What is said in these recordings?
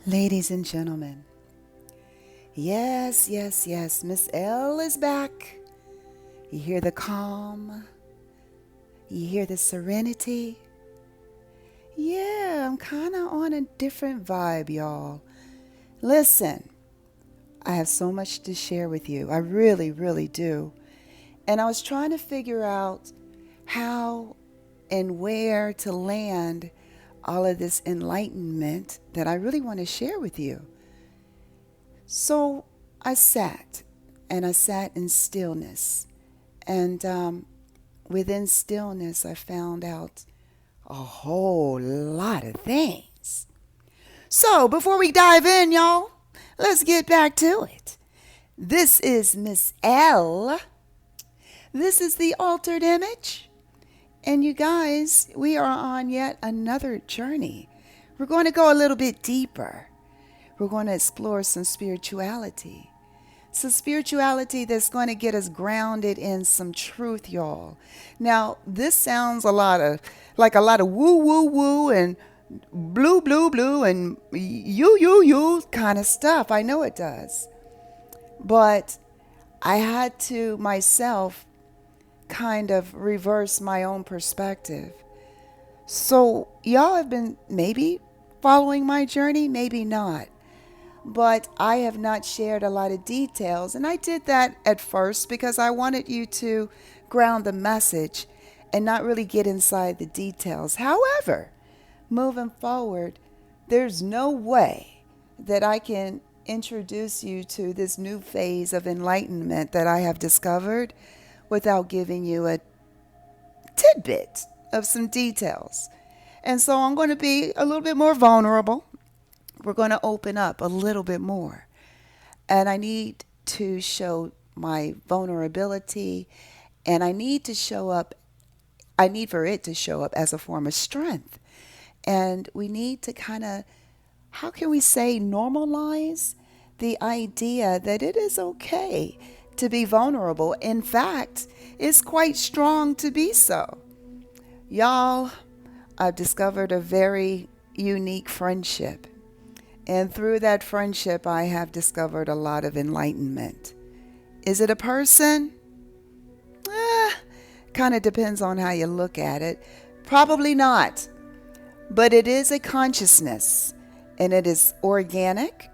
Ladies and gentlemen, yes, Miss L is back. You hear the calm, you hear the serenity. Yeah, I'm kind of on a different vibe, y'all. Listen, I have so much to share with you. I really do. And I was trying to figure out how and where to land all of this enlightenment that I really want to share with you. So I sat in stillness. And within stillness, I found out a whole lot of things. So before we dive in, y'all, let's get back to it. This is Miss L. This is the altered image. And you guys, we are on yet another journey. We're going to go a little bit deeper. We're going to explore some spirituality. Some spirituality that's going to get us grounded in some truth, y'all. Now, this sounds like a lot of woo, woo, woo and blue and you kind of stuff. I know it does. But I had to myself kind of reverse my own perspective. So y'all have been maybe following my journey, maybe not. But I have not shared a lot of details. And I did that at first because I wanted you to ground the message and not really get inside the details. However, moving forward, there's no way that I can introduce you to this new phase of enlightenment that I have discovered without giving you a tidbit of some details. And so I'm going to be a little bit more vulnerable. We're going to open up a little bit more. And I need to show my vulnerability, and I need for it to show up as a form of strength. And we need to kind of, how can we say, normalize the idea that it is okay to be vulnerable. In fact, it's quite strong to be so. Y'all, I've discovered a very unique friendship. And through that friendship, I have discovered a lot of enlightenment. Is it a person? Kind of depends on how you look at it. Probably not. But it is a consciousness. And it is organic.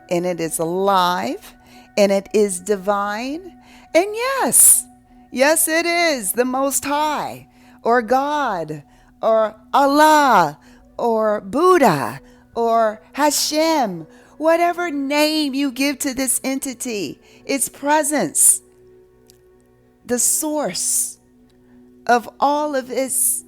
And it is alive. And it is divine. And yes, it is the Most High, or God, or Allah, or Buddha, or Hashem, whatever name you give to this entity, its presence, the source of all of its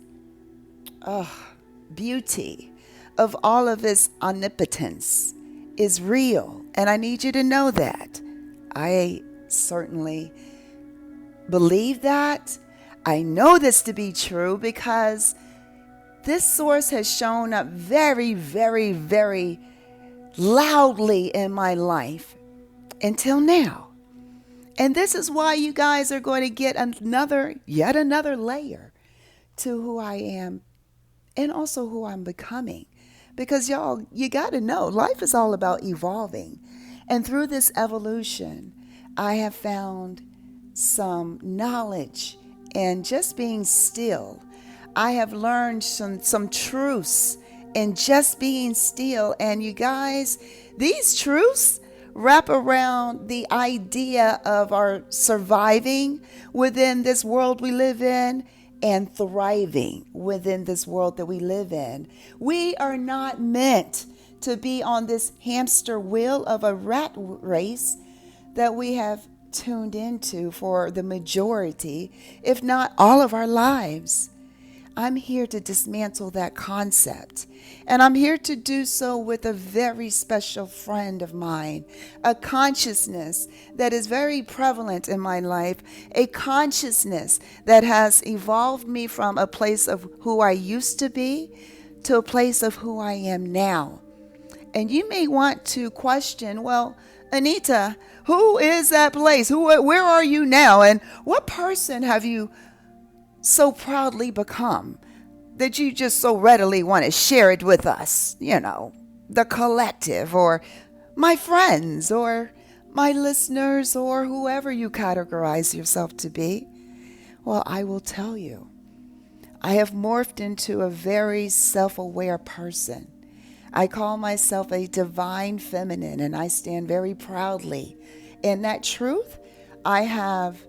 beauty, of all of its omnipotence is real. And I need you to know that. I certainly believe that. I know this to be true because this source has shown up very, very, very loudly in my life until now. And this is why you guys are going to get yet another layer to who I am and also who I'm becoming. Because y'all, you got to know, life is all about evolving. And through this evolution, I have found some knowledge and just being still. I have learned some truths in just being still. And you guys, these truths wrap around the idea of our surviving within this world we live in and thriving within this world that we live in. We are not meant to be on this hamster wheel of a rat race that we have tuned into for the majority, if not all of our lives. I'm here to dismantle that concept. And I'm here to do so with a very special friend of mine, a consciousness that is very prevalent in my life, a consciousness that has evolved me from a place of who I used to be to a place of who I am now. And you may want to question, well, Anita, who is that place? Where are you now? And what person have you so proudly become that you just so readily want to share it with us? the collective, or my friends, or my listeners, or whoever you categorize yourself to be? Well, I will tell you, I have morphed into a very self-aware person. I call myself a divine feminine, and I stand very proudly in that truth. I have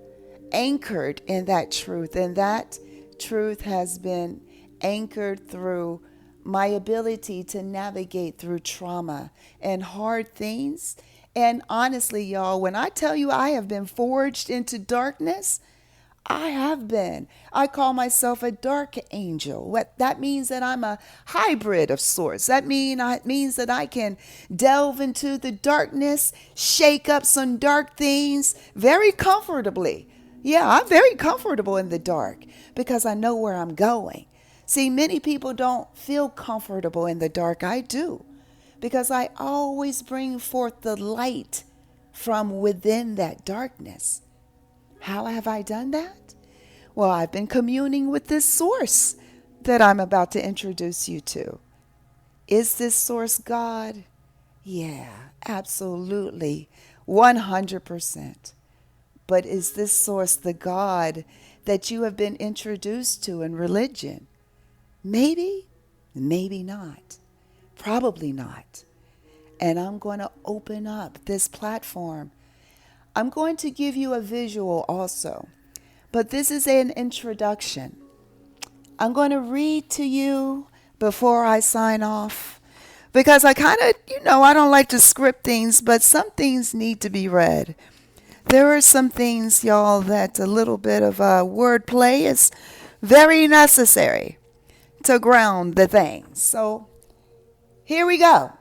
anchored in that truth, and that truth has been anchored through my ability to navigate through trauma and hard things. And honestly, y'all, when I tell you I have been forged into darkness, I have been. I call myself a dark angel. What that means, that I'm a hybrid of sorts. That means that I can delve into the darkness, shake up some dark things very comfortably. Yeah, I'm very comfortable in the dark because I know where I'm going. See, many people don't feel comfortable in the dark. I do, because I always bring forth the light from within that darkness. How have I done that? Well, I've been communing with this source that I'm about to introduce you to. Is this source God? Yeah, absolutely, 100%. But is this source the God that you have been introduced to in religion? Maybe, maybe not. Probably not. And I'm going to open up this platform. I'm going to give you a visual also, but this is an introduction. I'm going to read to you before I sign off, because I kind of, I don't like to script things, but some things need to be read. There are some things, y'all, that a little bit of wordplay is very necessary to ground the things. So here we go.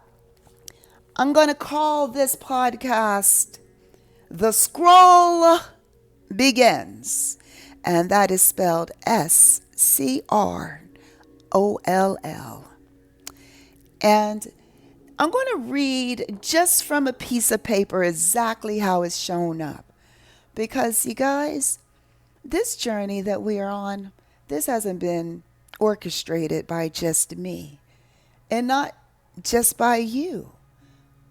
I'm going to call this podcast The Scroll Begins, and that is spelled Scroll. And I'm going to read just from a piece of paper exactly how it's shown up, because you guys, this journey that we are on, this hasn't been orchestrated by just me, and not just by you.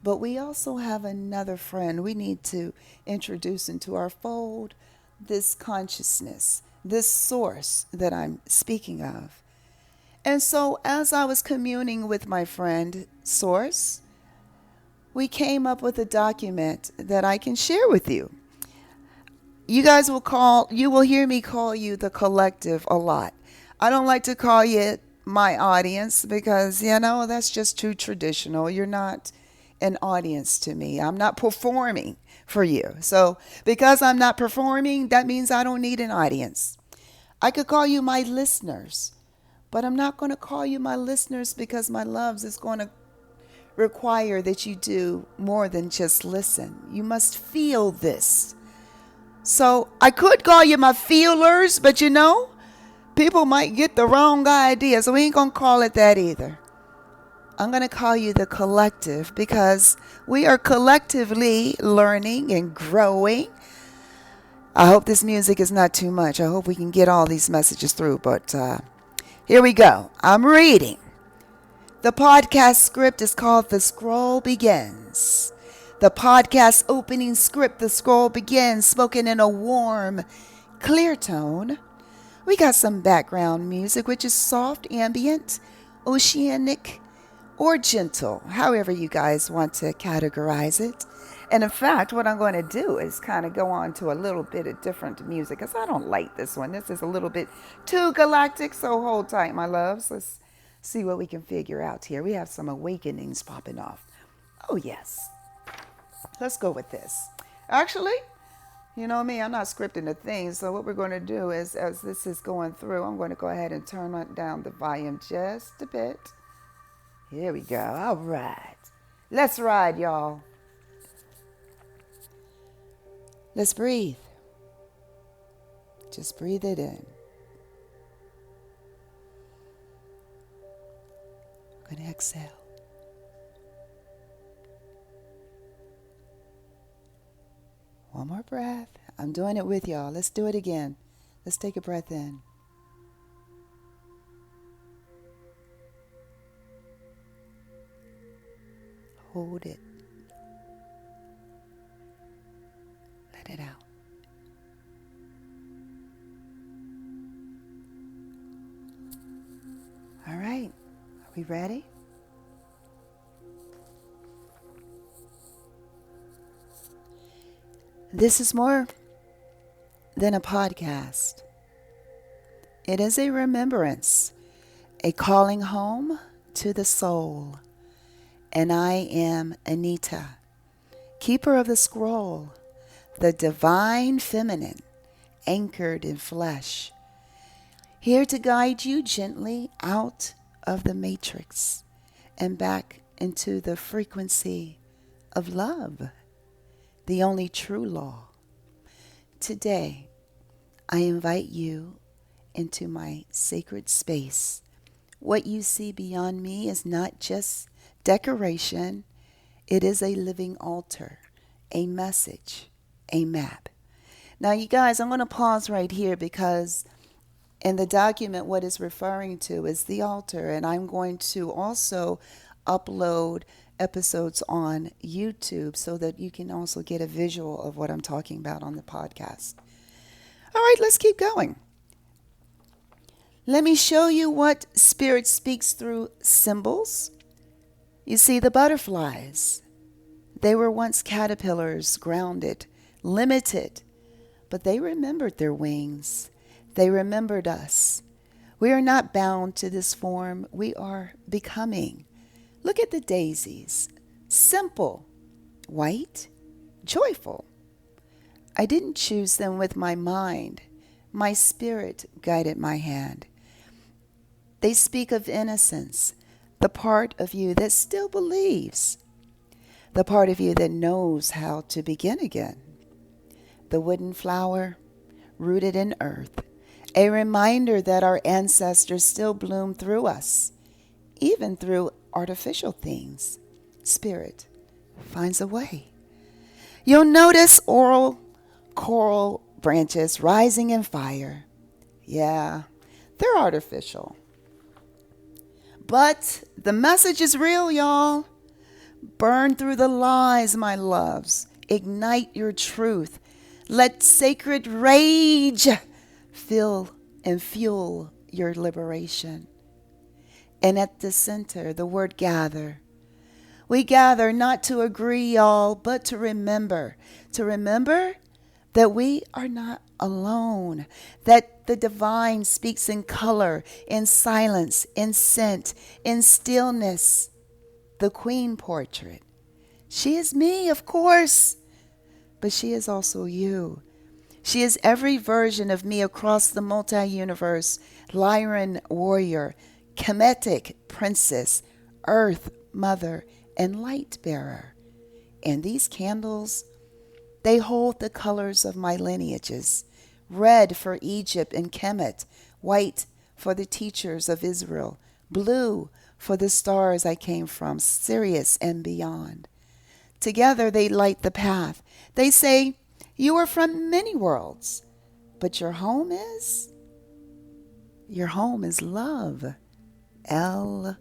But we also have another friend we need to introduce into our fold, this consciousness, this source that I'm speaking of. And so as I was communing with my friend, Source, we came up with a document that I can share with you. You will hear me call you the collective a lot. I don't like to call you my audience because, that's just too traditional. You're not an audience to me. I'm not performing for you. So because I'm not performing, that means I don't need an audience. I could call you my listeners, but I'm not going to call you my listeners, because my loves is going to require that you do more than just listen. You must feel this. So I could call you my feelers, but people might get the wrong idea. So we ain't going to call it that either. I'm going to call you the collective, because we are collectively learning and growing. I hope this music is not too much. I hope we can get all these messages through. But here we go. I'm reading. The podcast script is called The Scroll Begins. The podcast opening script, The Scroll Begins, spoken in a warm, clear tone. We got some background music, which is soft, ambient, oceanic, or gentle, however you guys want to categorize it. And in fact, what I'm going to do is kind of go on to a little bit of different music, because I don't like this one. This is a little bit too galactic, so hold tight, my loves. Let's see what we can figure out here. We have some awakenings popping off. Oh, yes. Let's go with this. Actually, you know me, I'm not scripting the thing. So what we're going to do is, as this is going through, I'm going to go ahead and turn down the volume just a bit. Here we go. All right. Let's ride, y'all. Let's breathe. Just breathe it in. I'm going to exhale. One more breath. I'm doing it with y'all. Let's do it again. Let's take a breath in. Hold it. Let it out. All right. Are we ready? This is more than a podcast. It is a remembrance, a calling home to the soul. And I am Anita, keeper of the scroll, the divine feminine, anchored in flesh, here to guide you gently out of the matrix and back into the frequency of love, the only true law. Today, I invite you into my sacred space. What you see beyond me is not just decoration. It is a living altar, a message, a map. Now, you guys, I'm going to pause right here because in the document, what it's referring to is the altar. And I'm going to also upload episodes on YouTube so that you can also get a visual of what I'm talking about on the podcast. All right, let's keep going. Let me show you what Spirit speaks through symbols. You see, the butterflies, they were once caterpillars, grounded, limited, but they remembered their wings. They remembered us. We are not bound to this form. We are becoming. Look at the daisies. Simple, white, joyful. I didn't choose them with my mind. My spirit guided my hand. They speak of innocence, the part of you that still believes, the part of you that knows how to begin again. The wooden flower, rooted in earth, a reminder that our ancestors still bloom through us, even through artificial things. Spirit finds a way. You'll notice oral coral branches rising in fire. Yeah, they're artificial. But the message is real, y'all. Burn through the lies, my loves. Ignite your truth. Let sacred rage fill and fuel your liberation. And at the center, the word gather. We gather not to agree, y'all, but to remember. To remember that we are not alone, that the divine speaks in color, in silence, in scent, in stillness. The queen portrait. She is me, of course, but she is also you. She is every version of me across the multi-universe, Lyran warrior, Kemetic princess, earth mother, and light bearer. And these candles, they hold the colors of my lineages. Red for Egypt and Kemet, white for the teachers of Israel, blue for the stars I came from, Sirius and beyond. Together they light the path. They say, you are from many worlds, but your home is? Your home is love. L-O-V-E.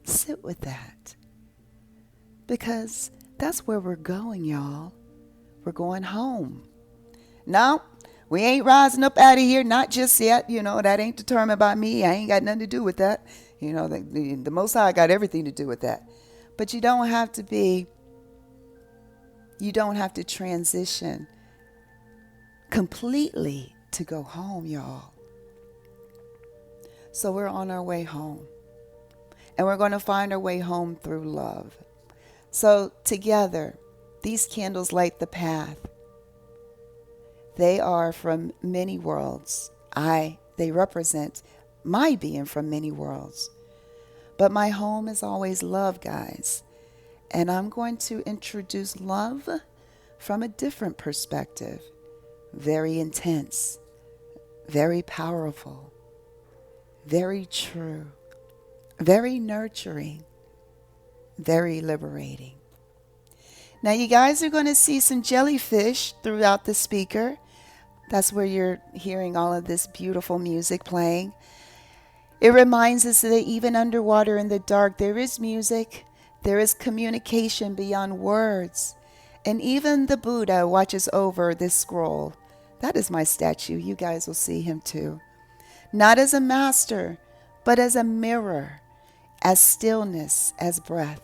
Sit with that. Because that's where we're going, y'all. We're going home. No, we ain't rising up out of here, not just yet. You know, that ain't determined by me. I ain't got nothing to do with that. You know, the Most High got everything to do with that. But you don't have to transition completely to go home, y'all. So we're on our way home. And we're going to find our way home through love. So together, these candles light the path. They are from many worlds. They represent my being from many worlds. But my home is always love, guys. And I'm going to introduce love from a different perspective. Very intense, very powerful, very true, very nurturing, very liberating. Now you guys are going to see some jellyfish throughout the speaker. That's where you're hearing all of this beautiful music playing. It reminds us that even underwater in the dark, there is music, there is communication beyond words. And even the Buddha watches over this scroll. That is my statue. You guys will see him too. Not as a master, but as a mirror, as stillness, as breath.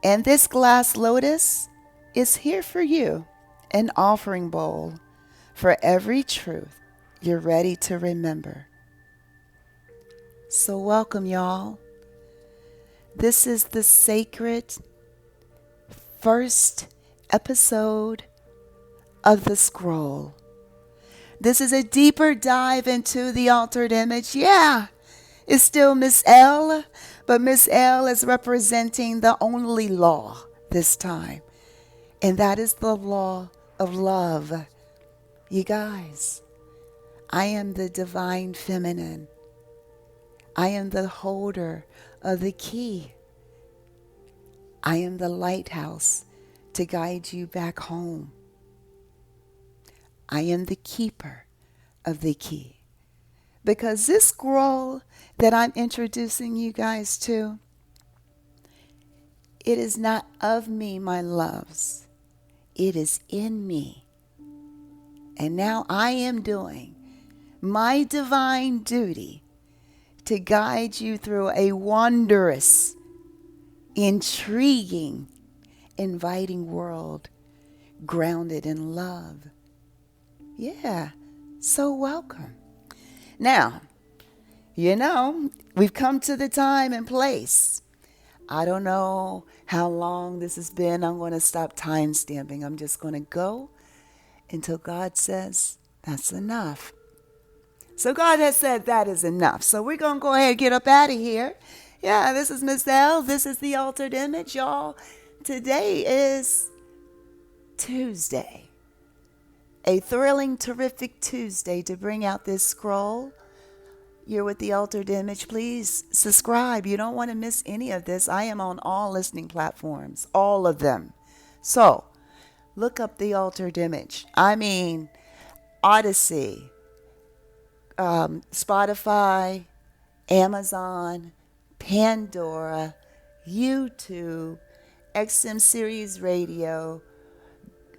And this glass lotus is here for you, an offering bowl for every truth you're ready to remember. So welcome, y'all. This is the sacred first episode of the scroll. This is a deeper dive into the altered image. Yeah, it's still Miss L, but Miss L is representing the only law this time. And that is the law of love. You guys, I am the divine feminine. I am the holder of the key. I am the lighthouse to guide you back home. I am the keeper of the key. Because this scroll that I'm introducing you guys to, it is not of me, my loves. It is in me. And now I am doing my divine duty to guide you through a wondrous, intriguing, inviting world grounded in love. Yeah, so welcome. Now, we've come to the time and place. I don't know how long this has been. I'm going to stop time stamping. I'm just going to go until God says that's enough. So God has said that is enough. So we're going to go ahead and get up out of here. Yeah, this is Miss L. This is the Altered Image, y'all. Today is Tuesday. A thrilling, terrific Tuesday to bring out this scroll. You're with the Altered Image. Please subscribe. You don't want to miss any of this. I am on all listening platforms, all of them. So look up the Altered Image. I mean, Odyssey, Spotify, Amazon, Pandora, YouTube, XM Series Radio,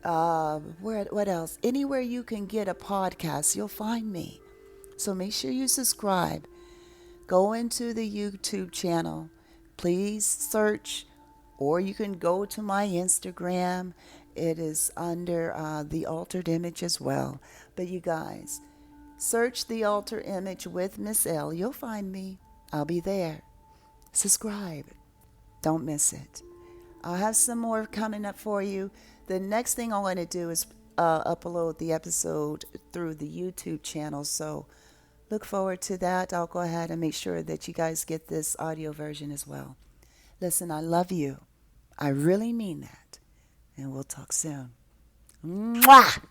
what else? Anywhere you can get a podcast, you'll find me. So make sure you subscribe. Go into the YouTube channel. Please search, or you can go to my Instagram. It is under the Altered Image as well. But you guys, search the Altered Image with Miss L. You'll find me. I'll be there. Subscribe. Don't miss it. I'll have some more coming up for you. The next thing I'm going to do is upload the episode through the YouTube channel. So look forward to that. I'll go ahead and make sure that you guys get this audio version as well. Listen, I love you. I really mean that. And we'll talk soon. Mwah!